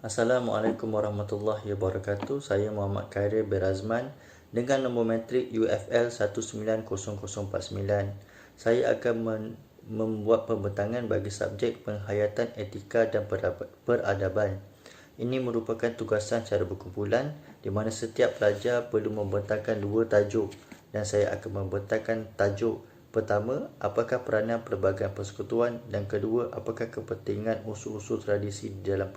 Assalamualaikum warahmatullahi wabarakatuh. Saya Muhammad Khairil bin Razman dengan nombor matrik UFL 190049. Saya akan membuat pembentangan bagi subjek penghayatan etika dan peradaban. Ini merupakan tugasan secara berkumpulan di mana setiap pelajar perlu membentangkan dua tajuk dan saya akan membentangkan tajuk pertama, apakah peranan pelbagai persekutuan, dan kedua, apakah kepentingan usul-usul tradisi di dalam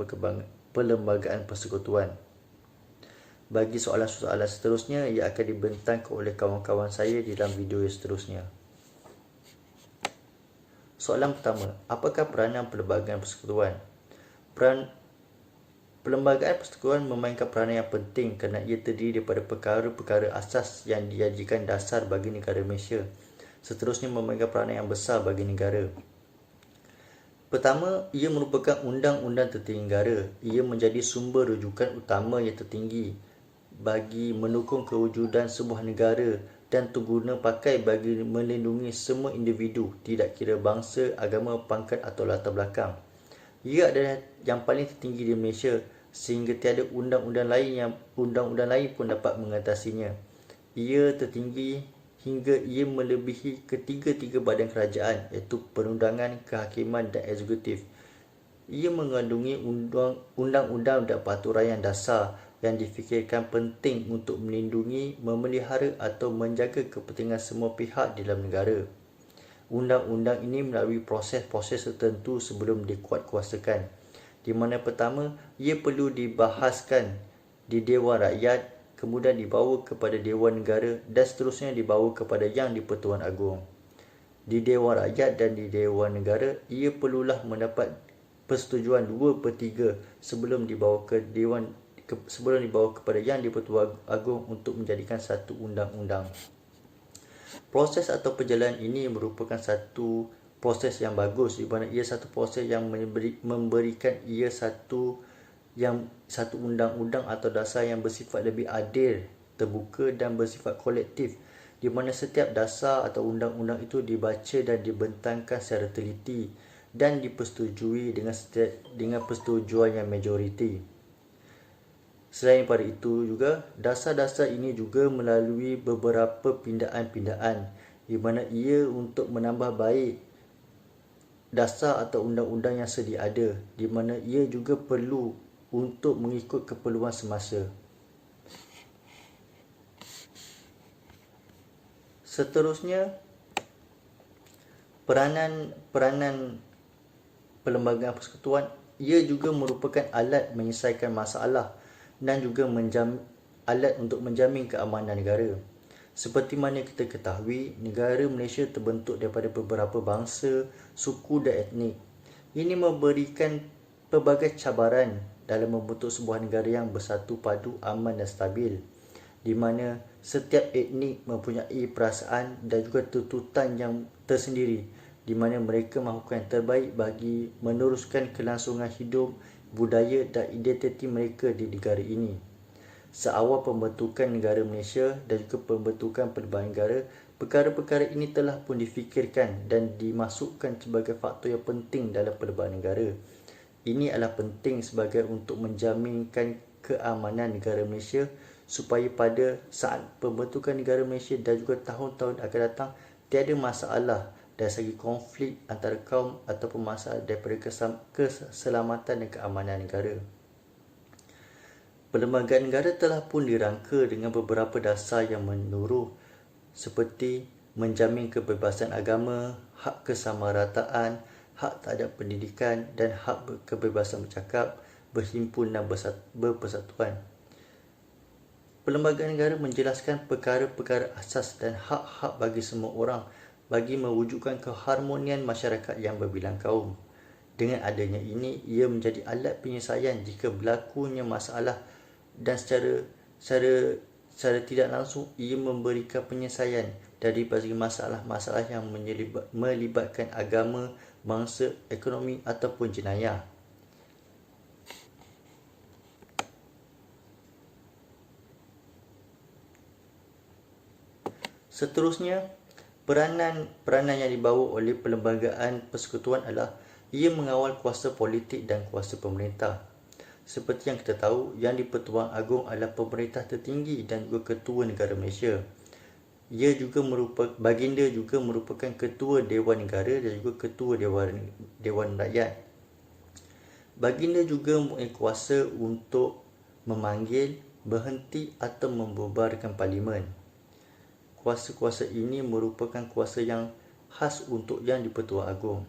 perlembagaan persekutuan. Bagi soalan-soalan seterusnya, ia akan dibentangkan oleh kawan-kawan saya di dalam video yang seterusnya. Soalan pertama, apakah peranan perlembagaan persekutuan? Perlembagaan persekutuan memainkan peranan yang penting kerana ia terdiri daripada perkara-perkara asas yang dijadikan dasar bagi negara Malaysia. Seterusnya memainkan peranan yang besar bagi negara. Pertama, ia merupakan undang-undang tertinggi negara. Ia menjadi sumber rujukan utama yang tertinggi bagi mendukung kewujudan sebuah negara dan terguna pakai bagi melindungi semua individu, tidak kira bangsa, agama, pangkat atau latar belakang. Ia adalah yang paling tertinggi di Malaysia sehingga tiada undang-undang lain pun dapat mengatasinya. Ia tertinggi hingga ia melebihi ketiga-tiga badan kerajaan iaitu perundangan, kehakiman dan eksekutif. Ia mengandungi undang-undang dan peraturan yang dasar yang difikirkan penting untuk melindungi, memelihara atau menjaga kepentingan semua pihak di dalam negara. Undang-undang ini melalui proses-proses tertentu sebelum dikuatkuasakan, di mana pertama, ia perlu dibahaskan di Dewan Rakyat, kemudian dibawa kepada Dewan Negara dan seterusnya dibawa kepada Yang di-Pertuan Agong. Di Dewan Rakyat dan di Dewan Negara, ia perlulah mendapat persetujuan 2/3 sebelum dibawa kepada Yang di-Pertuan Agong untuk menjadikan satu undang-undang. Proses atau perjalanan ini merupakan satu proses yang bagus, di mana ia satu proses yang memberikan ia satu undang-undang atau dasar yang bersifat lebih adil, terbuka dan bersifat kolektif, di mana setiap dasar atau undang-undang itu dibaca dan dibentangkan secara teliti dan dipersetujui dengan persetujuan yang majoriti. Selain daripada itu juga, dasar-dasar ini juga melalui beberapa pindaan-pindaan, di mana ia untuk menambah baik dasar atau undang-undang yang sedia ada, di mana ia juga perlu untuk mengikut keperluan semasa. Seterusnya, peranan perlembagaan persekutuan, ia juga merupakan alat menyelesaikan masalah dan juga alat untuk menjamin keamanan negara. Seperti mana kita ketahui, negara Malaysia terbentuk daripada beberapa bangsa, suku dan etnik. Ini memberikan pelbagai cabaran dalam membentuk sebuah negara yang bersatu padu, aman dan stabil, di mana setiap etnik mempunyai perasaan dan juga tuntutan yang tersendiri, di mana mereka melakukan yang terbaik bagi meneruskan kelangsungan hidup, budaya dan identiti mereka di negara ini. Seawal pembentukan negara Malaysia dan juga pembentukan pelbagai negara, perkara-perkara ini telah pun difikirkan dan dimasukkan sebagai faktor yang penting dalam pelbagai negara. Ini adalah penting sebagai untuk menjaminkan keamanan negara Malaysia supaya pada saat pembentukan negara Malaysia dan juga tahun-tahun akan datang tiada masalah dari segi konflik antara kaum ataupun masalah daripada keselamatan dan keamanan negara. Perlembagaan negara telah pun dirangka dengan beberapa dasar yang menyeluruh seperti menjamin kebebasan agama, hak kesamarataan, hak terhadap pendidikan dan hak kebebasan bercakap, berhimpun dan berpersatuan. Perlembagaan negara menjelaskan perkara-perkara asas dan hak-hak bagi semua orang bagi mewujudkan keharmonian masyarakat yang berbilang kaum. Dengan adanya ini, ia menjadi alat penyelesaian jika berlakunya masalah dan secara tidak langsung ia memberikan penyelesaian dari berbagai masalah-masalah yang melibatkan agama, bangsa, ekonomi ataupun jenayah. Seterusnya, peranan yang dibawa oleh perlembagaan persekutuan adalah ia mengawal kuasa politik dan kuasa pemerintah. Seperti yang kita tahu, Yang di-Pertuan Agong adalah pemerintah tertinggi dan juga ketua negara Malaysia. Baginda juga merupakan ketua Dewan Negara dan juga ketua Dewan Rakyat. Baginda juga mempunyai kuasa untuk memanggil, berhenti atau membubarkan parlimen. Kuasa-kuasa ini merupakan kuasa yang khas untuk Yang di-Pertuan Agong.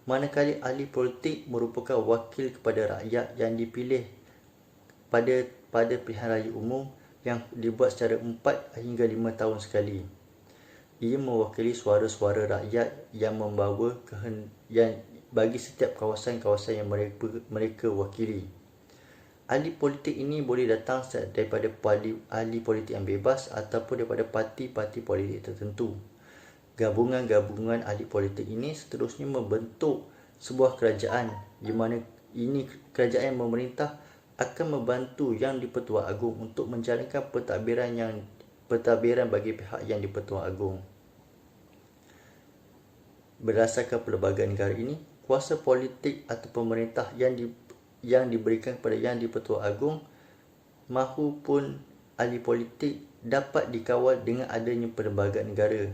Manakala ahli politik merupakan wakil kepada rakyat yang dipilih pada pilihan raya umum yang dibuat secara 4 hingga 5 tahun sekali. Ia mewakili suara-suara rakyat yang bagi setiap kawasan-kawasan yang mereka wakili. Ahli politik ini boleh datang daripada ahli politik yang bebas ataupun daripada parti-parti politik tertentu. Gabungan-gabungan ahli politik ini seterusnya membentuk sebuah kerajaan di mana kerajaan yang memerintah akan membantu Yang di-Pertuan Agong untuk menjalankan pentadbiran bagi pihak Yang di-Pertuan Agong. Berdasarkan Perlembagaan Negara ini, kuasa politik atau pemerintah yang diberikan kepada Yang di-Pertuan Agong mahupun ahli politik dapat dikawal dengan adanya Perlembagaan Negara.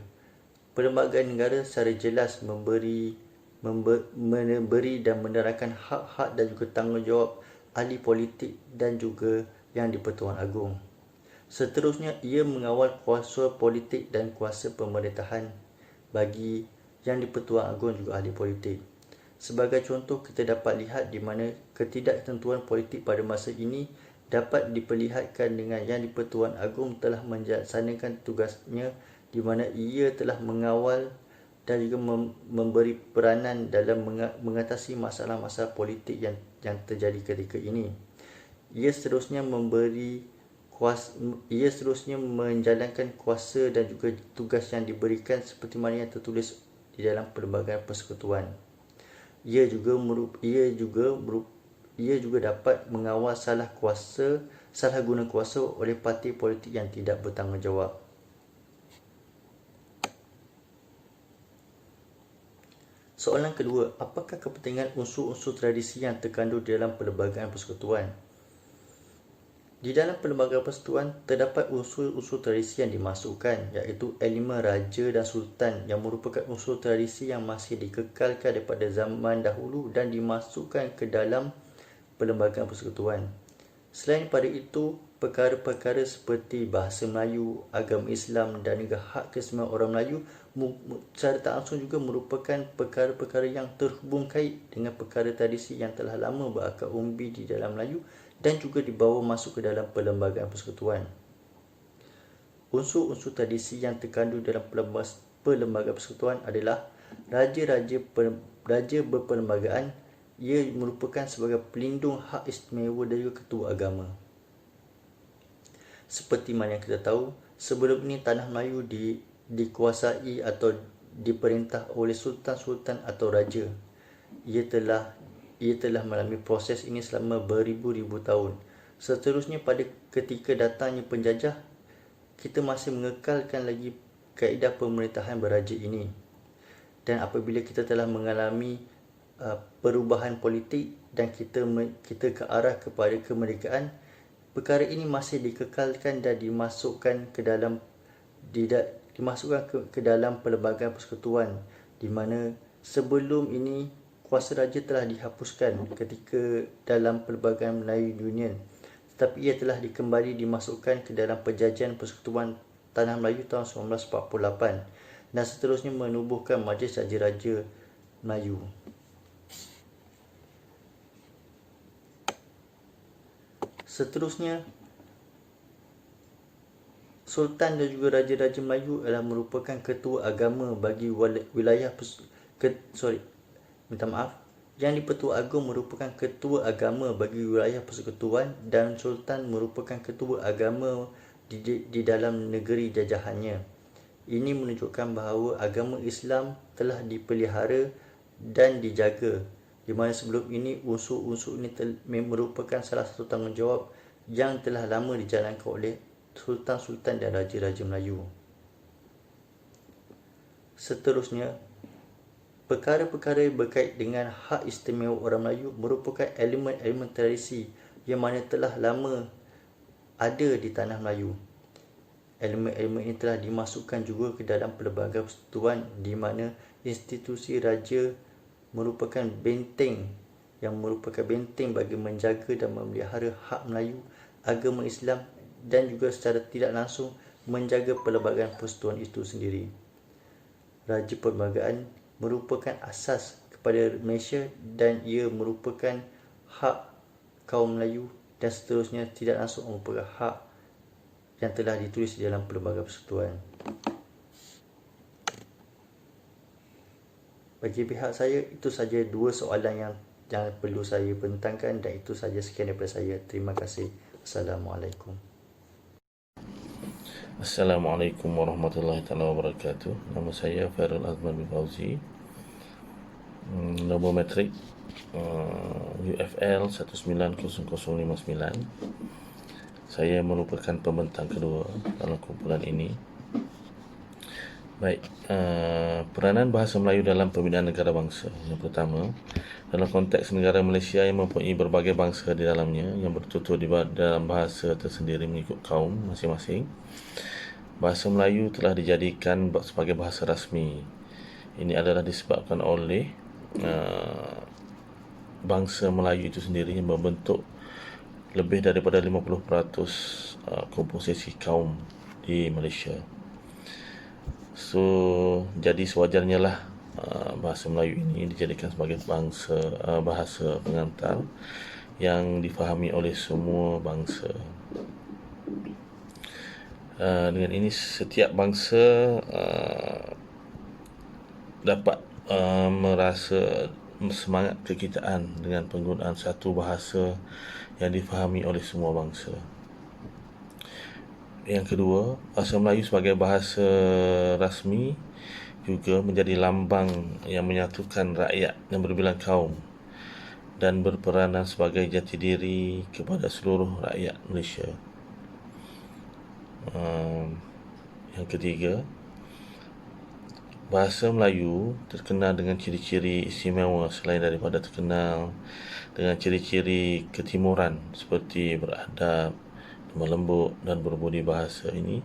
Perlembagaan negara secara jelas memberi dan menerangkan hak-hak dan juga tanggungjawab ahli politik dan juga Yang di-Pertuan Agong. Seterusnya, ia mengawal kuasa politik dan kuasa pemerintahan bagi Yang di-Pertuan Agong juga ahli politik. Sebagai contoh, kita dapat lihat di mana ketidaktentuan politik pada masa ini dapat diperlihatkan dengan Yang di-Pertuan Agong telah melaksanakan tugasnya di mana ia telah mengawal dan juga memberi peranan dalam mengatasi masalah-masalah politik yang terjadi ketika ini. Ia seterusnya menjalankan kuasa dan juga tugas yang diberikan seperti mana yang tertulis di dalam Perlembagaan Persekutuan. Ia juga dapat mengawal salah guna kuasa oleh parti politik yang tidak bertanggungjawab. Soalan kedua, apakah kepentingan unsur-unsur tradisi yang terkandung dalam Perlembagaan Persekutuan? Di dalam Perlembagaan Persekutuan, terdapat unsur-unsur tradisi yang dimasukkan, iaitu elemen Raja dan Sultan yang merupakan unsur tradisi yang masih dikekalkan daripada zaman dahulu dan dimasukkan ke dalam Perlembagaan Persekutuan. Selain daripada itu, perkara-perkara seperti bahasa Melayu, agama Islam dan juga hak keseimbangan orang Melayu secara tak langsung juga merupakan perkara-perkara yang terhubung kait dengan perkara tradisi yang telah lama berakar umbi di dalam Melayu dan juga dibawa masuk ke dalam Perlembagaan Persekutuan. Unsur-unsur tradisi yang terkandung dalam Perlembagaan Persekutuan adalah Raja berperlembagaan. Ia merupakan sebagai pelindung hak istimewa dan juga ketua agama. Seperti mana yang kita tahu, sebelum ini tanah Melayu dikuasai atau diperintah oleh sultan-sultan atau raja. Ia telah melalui proses ini selama beribu-ribu tahun. Seterusnya, pada ketika datangnya penjajah, kita masih mengekalkan lagi kaedah pemerintahan beraja ini. Dan apabila kita telah mengalami perubahan politik dan kita ke arah kepada kemerdekaan, perkara ini masih dikekalkan dan dimasukkan ke dalam Perlembagaan Persekutuan, di mana sebelum ini kuasa raja telah dihapuskan ketika dalam Perlembagaan Melayu Union, tetapi ia telah kembali dimasukkan ke dalam Perjanjian Persekutuan Tanah Melayu tahun 1948 dan seterusnya menubuhkan Majlis Raja-Raja Melayu. Seterusnya, Sultan dan juga Raja-Raja Melayu adalah merupakan ketua agama bagi wilayah Yang di-Pertuan Agong merupakan ketua agama bagi wilayah persekutuan dan Sultan merupakan ketua agama di dalam negeri jajahannya. Ini menunjukkan bahawa agama Islam telah dipelihara dan dijaga, di mana sebelum ini unsur-unsur ini merupakan salah satu tanggungjawab yang telah lama dijalankan oleh Sultan-Sultan dan Raja-Raja Melayu. Seterusnya, perkara-perkara berkait dengan hak istimewa orang Melayu merupakan elemen-elemen tradisi yang mana telah lama ada di tanah Melayu. Elemen-elemen ini telah dimasukkan juga ke dalam Pelbagai Persekutuan di mana institusi raja merupakan benteng bagi menjaga dan memelihara hak Melayu, agama Islam dan juga secara tidak langsung menjaga Pelbagai Persekutuan itu sendiri. Raja Perlembagaan merupakan asas kepada Malaysia dan ia merupakan hak kaum Melayu dan seterusnya tidak langsung merupakan hak yang telah ditulis di dalam Pelbagai Persekutuan. Bagi pihak saya, itu saja dua soalan yang perlu saya bentangkan dan itu saja, sekian daripada saya. Terima kasih. Assalamualaikum. Assalamualaikum warahmatullahi wabarakatuh. Nama saya Fairul Azman bin Fauzi. Nombor metrik UFL 190059. Saya merupakan pembentang kedua dalam kumpulan ini. Baik, peranan bahasa Melayu dalam pembinaan negara bangsa. Yang pertama, dalam konteks negara Malaysia yang mempunyai berbagai bangsa di dalamnya yang bertutur di dalam bahasa tersendiri mengikut kaum masing-masing, bahasa Melayu telah dijadikan sebagai bahasa rasmi. Ini adalah disebabkan oleh bangsa Melayu itu sendiri yang membentuk lebih daripada 50% komposisi kaum di Malaysia. So, jadi sewajarnya lah bahasa Melayu ini dijadikan sebagai bahasa pengantar yang difahami oleh semua bangsa. Dengan ini setiap bangsa dapat merasa semangat kekitaan dengan penggunaan satu bahasa yang difahami oleh semua bangsa. Yang kedua, bahasa Melayu sebagai bahasa rasmi juga menjadi lambang yang menyatukan rakyat yang berbilang kaum dan berperanan sebagai jati diri kepada seluruh rakyat Malaysia. Yang ketiga, bahasa Melayu terkenal dengan ciri-ciri istimewa selain daripada terkenal dengan ciri-ciri ketimuran seperti beradab, lemah lembut dan berbudi bahasa ini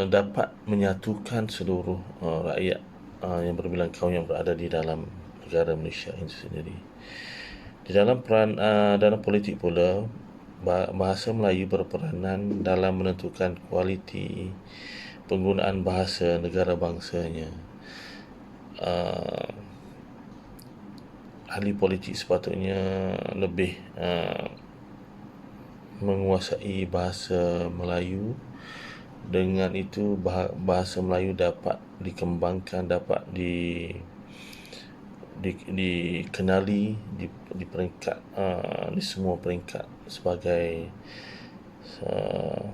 dapat menyatukan seluruh rakyat yang berbilang kaum yang berada di dalam negara Malaysia ini sendiri. Di dalam dalam politik pula, bahasa Melayu berperanan dalam menentukan kualiti penggunaan bahasa negara bangsanya. Ahli politik sepatutnya lebih menguasai bahasa Melayu. Dengan itu bahasa Melayu dapat dikembangkan, dapat dikenali di peringkat di semua peringkat sebagai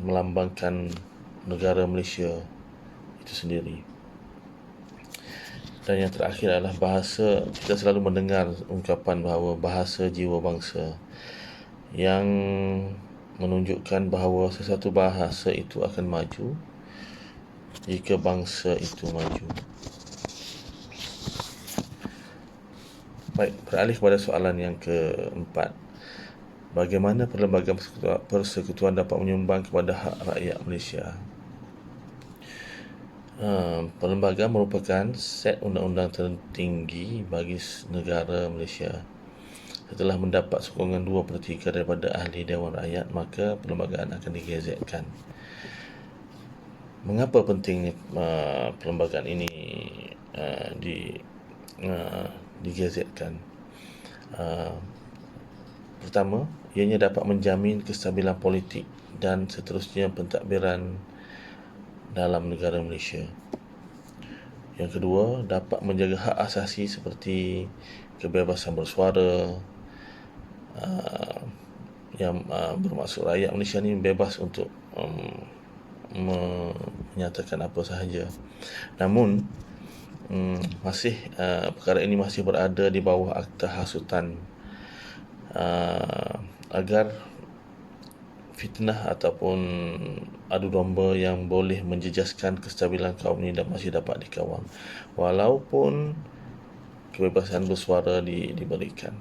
melambangkan negara Malaysia itu sendiri. Dan yang terakhir adalah bahasa. Kita selalu mendengar ungkapan bahawa bahasa jiwa bangsa, yang menunjukkan bahawa sesuatu bahasa itu akan maju jika bangsa itu maju. Baik, beralih kepada soalan yang keempat. Bagaimana Perlembagaan Persekutuan dapat menyumbang kepada hak rakyat Malaysia? Perlembagaan merupakan set undang-undang tertinggi bagi negara Malaysia. Setelah mendapat sokongan 2/3 daripada ahli Dewan Rakyat, maka perlembagaan akan digazetkan. Mengapa pentingnya perlembagaan ini digazetkan? Pertama, ianya dapat menjamin kestabilan politik dan seterusnya pentadbiran dalam negara Malaysia. Yang kedua, dapat menjaga hak asasi seperti kebebasan bersuara, yang bermaksud rakyat Malaysia ni bebas untuk menyatakan apa sahaja. Namun perkara ini masih berada di bawah Akta Hasutan agar fitnah ataupun adu domba yang boleh menjejaskan kestabilan kaum ini masih dapat dikawal. Walaupun kebebasan bersuara diberikan.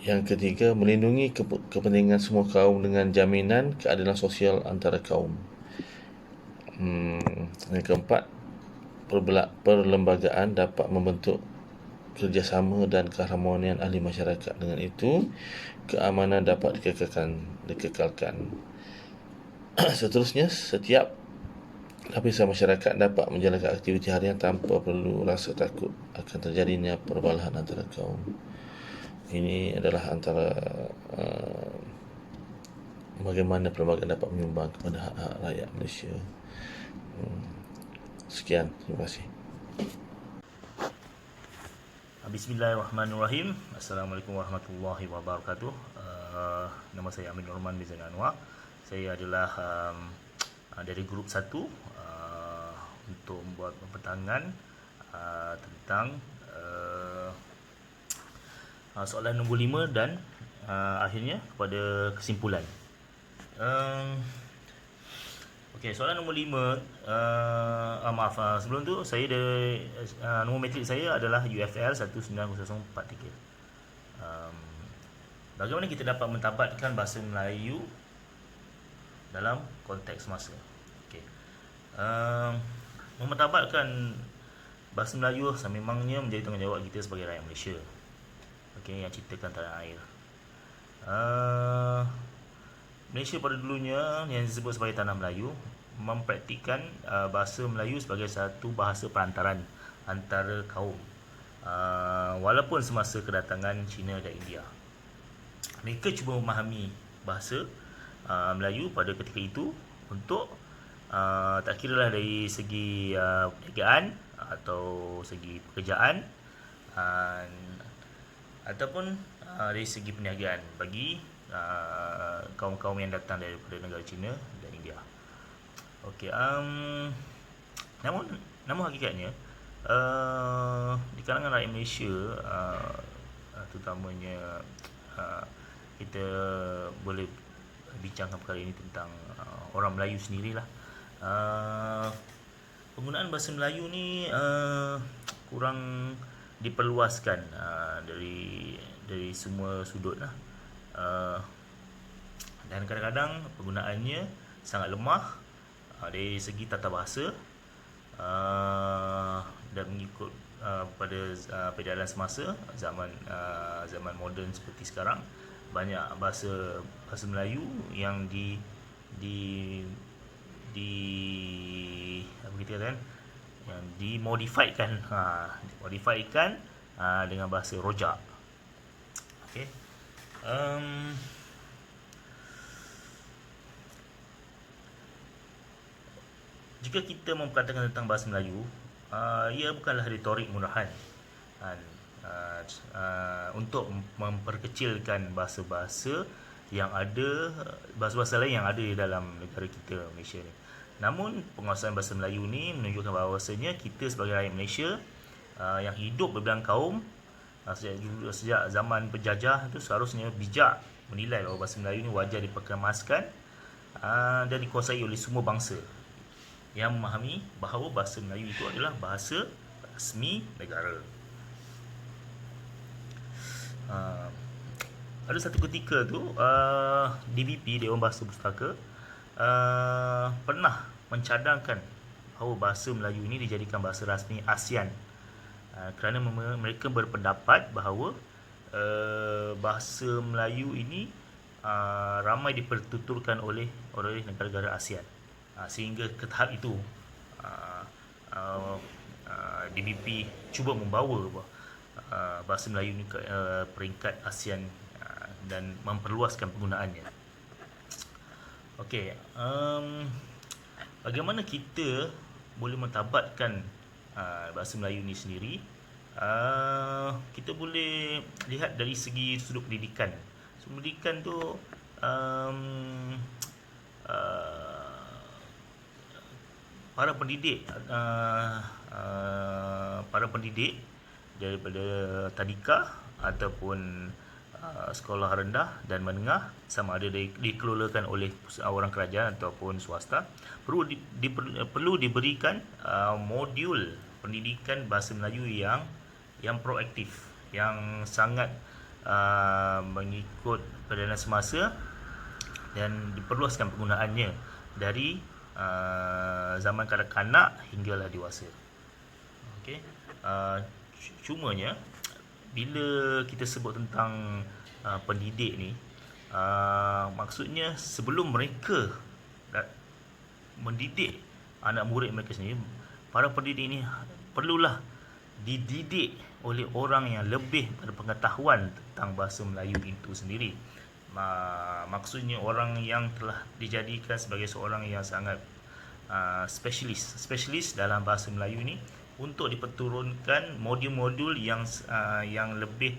Yang ketiga, melindungi kepentingan semua kaum dengan jaminan keadilan sosial antara kaum. Yang keempat, perlembagaan dapat membentuk kerjasama dan keharmonian ahli masyarakat. Dengan itu, keamanan dapat dikekalkan. Seterusnya, setiap lapisan masyarakat dapat menjalankan aktiviti harian tanpa perlu rasa takut akan terjadinya perbalahan antara kaum. Ini adalah antara bagaimana perlembagaan dapat menyumbang kepada hak-hak rakyat Malaysia. Sekian, terima kasih. Bismillahirrahmanirrahim. Assalamualaikum warahmatullahi wabarakatuh. Nama saya Amin Norman Mizan Anwar. Saya adalah dari grup 1 untuk membuat pepetangan tentang soalan nombor 5 dan akhirnya kepada kesimpulan. Okey, soalan nombor 5, sebelum tu saya nombor matrik saya adalah UFL 19043. Bagaimana kita dapat mentabatkan bahasa Melayu dalam konteks semasa? Okey. Mementabatkan bahasa Melayu sememangnya menjadi tanggungjawab kita sebagai rakyat Malaysia. Okey, yang ciptakan tanah air. Malaysia pada dulunya yang disebut sebagai tanah Melayu mempraktikkan bahasa Melayu sebagai satu bahasa perantaran antara kaum, walaupun semasa kedatangan China dan India. Mereka cuba memahami bahasa Melayu pada ketika itu untuk tak kiralah dari segi perniagaan atau segi pekerjaan ataupun dari segi perniagaan bagi kaum-kaum yang datang daripada negara China dan India. Okey, namun hakikatnya di kalangan rakyat Malaysia, terutamanya kita boleh bincangkan perkara ini tentang orang Melayu sendirilah. Penggunaan bahasa Melayu ni kurang diperluaskan dari semua sudut lah. Dan kadang-kadang penggunaannya sangat lemah dari segi tata bahasa, dan mengikut pada peredaran semasa zaman moden seperti sekarang, banyak bahasa Melayu yang apa kita katakan, yang dimodifiedkan dengan bahasa rojak. Okey. Jika kita memperkatakan tentang bahasa Melayu, ia bukanlah retorik murahan untuk memperkecilkan bahasa-bahasa lain yang ada di dalam negara kita, Malaysia ni. Namun penguasaan bahasa Melayu ni menunjukkan bahawasanya kita sebagai rakyat Malaysia yang hidup berbilang kaum sejak zaman penjajah itu seharusnya bijak menilai bahawa bahasa Melayu ni wajar diperkemaskan dan dikuasai oleh semua bangsa yang memahami bahawa bahasa Melayu itu adalah bahasa rasmi negara. Ada satu ketika tu DBP, Dewan Bahasa Pustaka, pernah mencadangkan bahawa bahasa Melayu ini dijadikan bahasa rasmi ASEAN, kerana mereka berpendapat bahawa bahasa Melayu ini ramai dipertuturkan oleh negara-negara ASEAN, sehingga ke tahap itu DBP cuba membawa bahasa Melayu ini ke peringkat ASEAN dan memperluaskan penggunaannya. Okey, bagaimana kita boleh mentabatkan bahasa Melayu ini sendiri? Kita boleh lihat dari segi sudut pendidikan. Sudut pendidikan tu para pendidik daripada tadika ataupun sekolah rendah dan menengah, sama ada dikelolakan oleh orang kerajaan ataupun swasta, perlu diberikan modul pendidikan bahasa Melayu yang yang proaktif, yang sangat mengikut peranan semasa dan diperluaskan penggunaannya dari zaman kanak-kanak hinggalah dewasa. Okey. Cumanya bila kita sebut tentang pendidik ni, maksudnya sebelum mereka mendidik anak murid mereka sendiri, para pendidik ni perlulah dididik oleh orang yang lebih berpengetahuan tentang bahasa Melayu itu sendiri. Maksudnya orang yang telah dijadikan sebagai seorang yang sangat spesialis dalam bahasa Melayu ni, untuk diperturunkan modul-modul yang lebih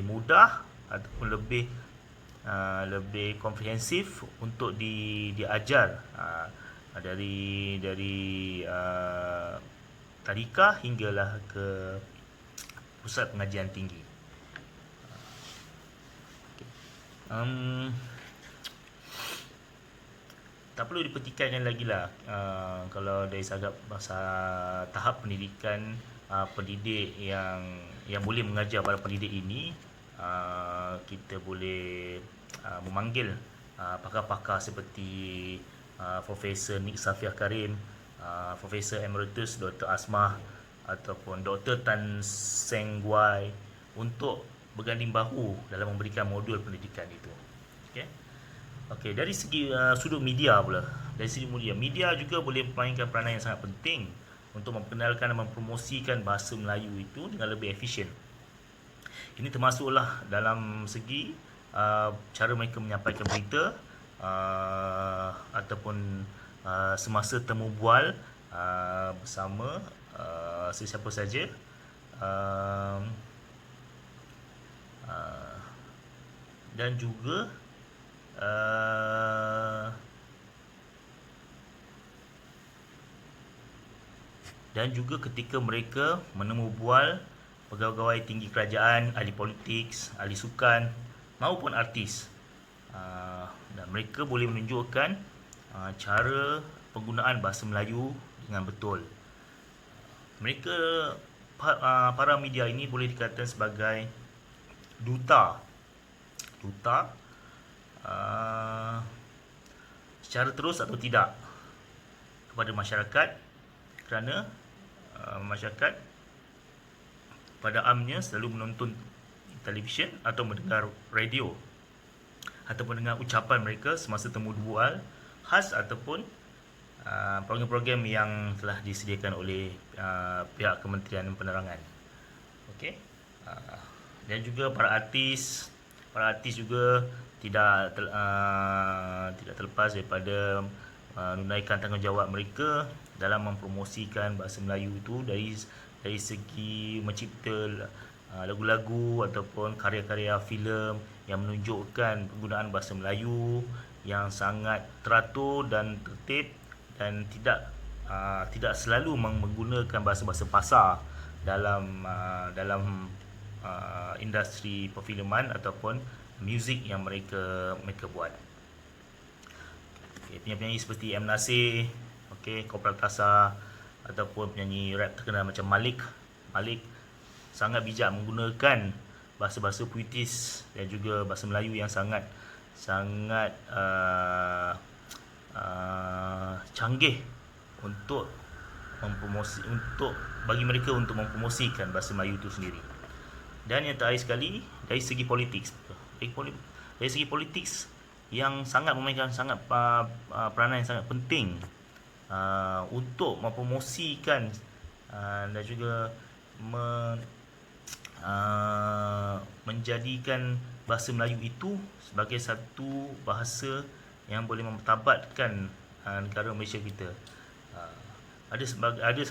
mudah ataupun lebih komprehensif untuk diajar dari tadika hinggalah ke pusat pengajian tinggi. Tak perlu dipertikaikan lagi lah kalau dari segi tahap pendidikan pendidik yang boleh mengajar para pendidik ini, kita boleh memanggil pakar-pakar seperti Profesor Nik Safiah Karim, Profesor Emeritus Dr. Asmah ataupun Dr. Tan Seng Guai untuk berganding bahu dalam memberikan modul pendidikan itu. Okey, dari segi sudut media pula. Dari segi media juga boleh memainkan peranan yang sangat penting untuk memperkenalkan dan mempromosikan bahasa Melayu itu dengan lebih efisien. Ini termasuklah dalam segi cara mereka menyampaikan berita ataupun semasa temu bual bersama sesiapa saja, dan juga ketika mereka menemu bual pegawai-pegawai tinggi kerajaan, ahli politik, ahli sukan maupun artis, dan mereka boleh menunjukkan cara penggunaan bahasa Melayu dengan betul. Mereka, para media ini boleh dikatakan sebagai duta secara terus atau tidak kepada masyarakat, kerana masyarakat pada amnya selalu menonton televisyen atau mendengar radio ataupun mendengar ucapan mereka semasa temu bual khas ataupun program-program yang telah disediakan oleh pihak Kementerian Penerangan. Okey. Dan juga para artis juga tidak terlepas daripada menunaikan tanggungjawab mereka dalam mempromosikan bahasa Melayu itu dari segi mencipta lagu-lagu ataupun karya-karya filem yang menunjukkan penggunaan bahasa Melayu yang sangat teratur dan tertib dan tidak selalu menggunakan bahasa-bahasa pasar dalam industri perfilman ataupun muzik yang mereka buat. Penyanyi-penyanyi seperti M. Nasir, Kopral Tasa ataupun penyanyi rap terkenal macam Malik sangat bijak menggunakan bahasa-bahasa puitis dan juga bahasa Melayu yang sangat canggih untuk bagi mereka untuk mempromosikan bahasa Melayu itu sendiri. Dan yang terakhir sekali, dari segi politik yang sangat memainkan peranan yang sangat penting untuk mempromosikan dan juga menjadikan bahasa Melayu itu sebagai satu bahasa yang boleh mempertabatkan negara Malaysia kita. Ada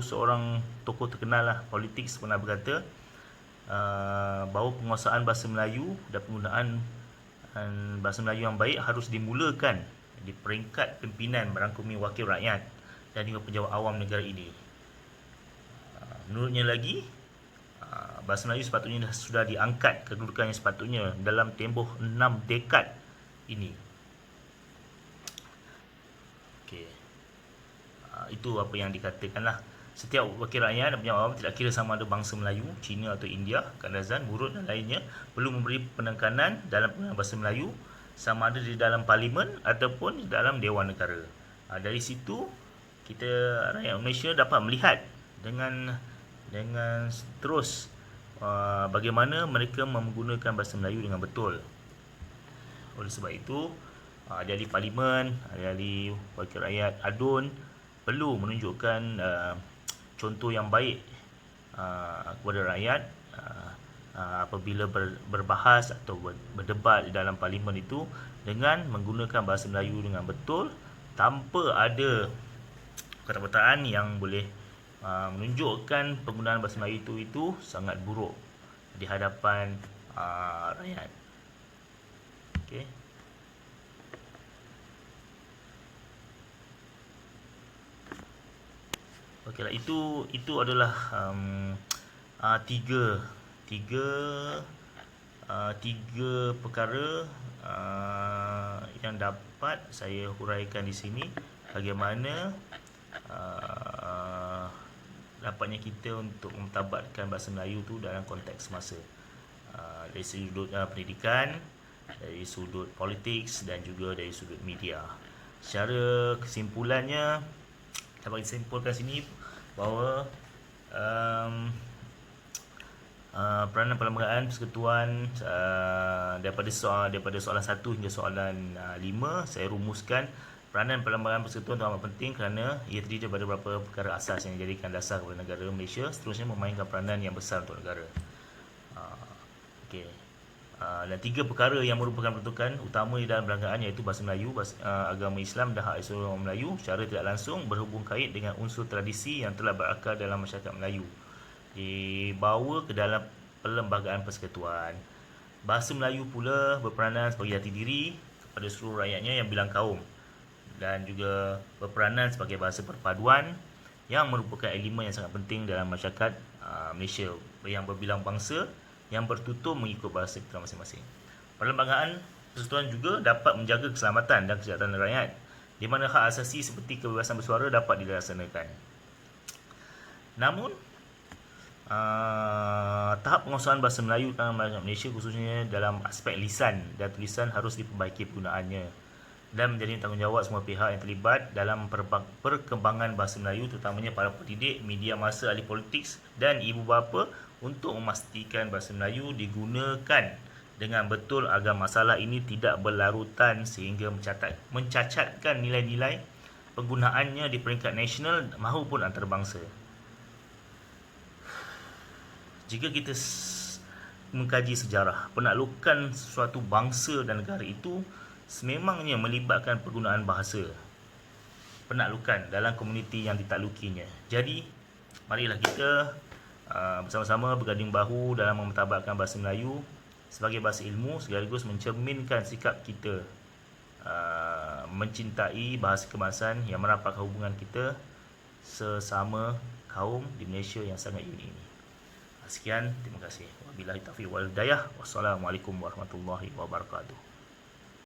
seorang tokoh terkenal lah politik pernah berkata bahawa penguasaan bahasa Melayu dan penggunaan bahasa Melayu yang baik harus dimulakan di peringkat pimpinan merangkumi wakil rakyat dan juga pejabat awam negara ini. Menurutnya lagi, bahasa Melayu sepatutnya sudah diangkat kedudukan yang sepatutnya dalam tempoh 6 dekad ini. Itu apa yang dikatakanlah Setiap wakil rakyat dan penjawat awam tidak kira sama ada bangsa Melayu, Cina atau India, Kadazan, Burut dan lainnya perlu memberi penekanan dalam penggunaan bahasa Melayu sama ada di dalam parlimen ataupun di dalam Dewan Negara. Dari situ kita rakyat Malaysia dapat melihat dengan terus bagaimana mereka menggunakan bahasa Melayu dengan betul. Oleh sebab itu, ahli parlimen, ahli wakil rakyat ADUN perlu menunjukkan contoh yang baik kepada rakyat apabila berbahas atau berdebat di dalam parlimen itu dengan menggunakan bahasa Melayu dengan betul tanpa ada perkataan yang boleh menunjukkan penggunaan bahasa Melayu itu sangat buruk di hadapan rakyat. Okey. Okeylah, itu adalah tiga perkara yang dapat saya huraikan di sini, bagaimana dapatnya kita untuk mentabatkan bahasa Melayu tu dalam konteks semasa, dari sudut pendidikan, dari sudut politik dan juga dari sudut media. Secara kesimpulannya dapat disimpulkan sini bahawa peranan perlembagaan persekutuan daripada soalan 1 hingga soalan 5 saya rumuskan peranan perlembagaan persekutuan itu amat penting kerana ia terdiri daripada beberapa perkara asas yang dijadikan dasar kepada negara Malaysia, seterusnya memainkan peranan yang besar untuk negara. Okey. Dan tiga perkara yang merupakan peruntukan utama di dalam perlembagaan iaitu bahasa Melayu, agama Islam dan hak asasi orang Melayu secara tidak langsung berhubung kait dengan unsur tradisi yang telah berakar dalam masyarakat Melayu dibawa ke dalam perlembagaan persekutuan. Bahasa Melayu pula berperanan sebagai jati diri kepada seluruh rakyatnya yang bilang kaum dan juga berperanan sebagai bahasa perpaduan yang merupakan elemen yang sangat penting dalam masyarakat Malaysia yang berbilang bangsa yang bertutur mengikut bahasa kita masing-masing. Perlembagaan persekutuan juga dapat menjaga keselamatan dan kesejahteraan rakyat di mana hak asasi seperti kebebasan bersuara dapat dilaksanakan. Namun, tahap penguasaan bahasa Melayu dalam Malaysia khususnya dalam aspek lisan dan tulisan harus diperbaiki penggunaannya dan menjadi tanggungjawab semua pihak yang terlibat dalam perkembangan bahasa Melayu, terutamanya para pendidik, media massa, ahli politik dan ibu bapa untuk memastikan bahasa Melayu digunakan dengan betul agar masalah ini tidak berlarutan sehingga mencacatkan nilai-nilai penggunaannya di peringkat nasional maupun antarabangsa. Jika kita mengkaji sejarah, penaklukan suatu bangsa dan negara itu sememangnya melibatkan penggunaan bahasa penaklukan dalam komuniti yang ditaklukinya. Jadi, marilah kita bersama-sama berganding bahu dalam mementabatkan bahasa Melayu sebagai bahasa ilmu sekaligus mencerminkan sikap kita mencintai bahasa kebangsaan yang merapatkan hubungan kita sesama kaum di Malaysia yang sangat unik ini. Sekian, terima kasih. Wabillahi taufiq wal hidayah. Wassalamualaikum warahmatullahi wabarakatuh.